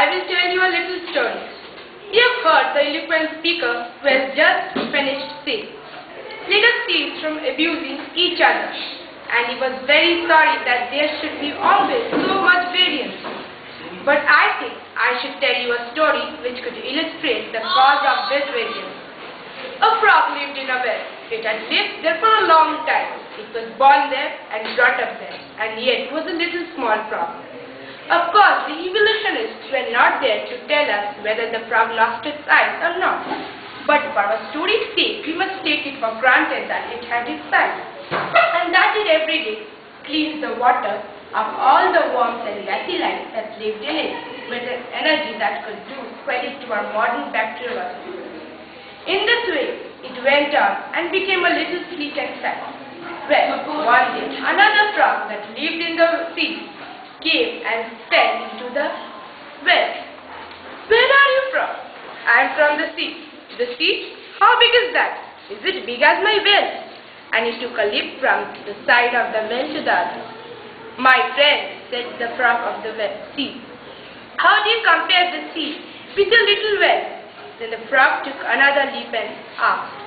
I will tell you a little story. You have heard the eloquent speaker who has just finished saying, "Let us cease from abusing each other." And he was very sorry that there should be always so much variance. But I think I should tell you a story which could illustrate the cause of this variance. A frog lived in a well. It had lived there for a long time. It was born there and brought up there, and yet was a little small frog. Of course, the evolutionists were not there to tell us whether the frog lost its eyes or not. But for our story's sake, we must take it for granted that it had its eyes, and that it every day cleans the water of all the worms and bacilli that lived in it with an energy that could do credit to our modern bacteriology. In this way, it went on and became a little sleek and fat. Well, one day, another frog that lived in the sea came and fell into the well. "Where are you from?" "I am from the sea." "The sea? How big is that?" "Is it big as my well?" And he took a leap from the side of the well to the other. "My friend," said the frog of the sea, "how do you compare the sea with a little well?" Then the frog took another leap and asked,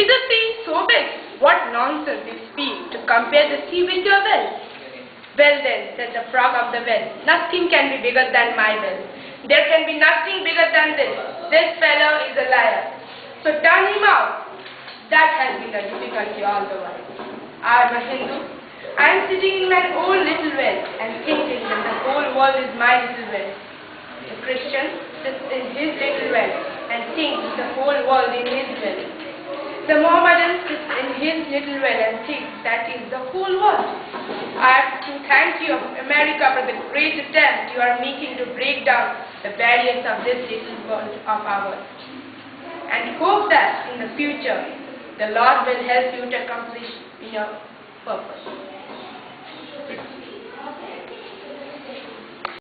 "Is the sea so big?" "What nonsense you speak to compare the sea with your well." "Well then," said the frog of the well, "nothing can be bigger than my well. There can be nothing bigger than this. This fellow is a liar. So turn him out." That has been the difficulty all the while. I am a Hindu. I am sitting in my own little well and thinking that the whole world is my little well. The Christian sits in his little well and thinks the whole world in his well. The Mohammedan sits in his little well and thinks that is the whole world. I have to thank you, America, for the great attempt you are making to break down the barriers of this little world of ours. And hope that in the future, the Lord will help you to accomplish your purpose.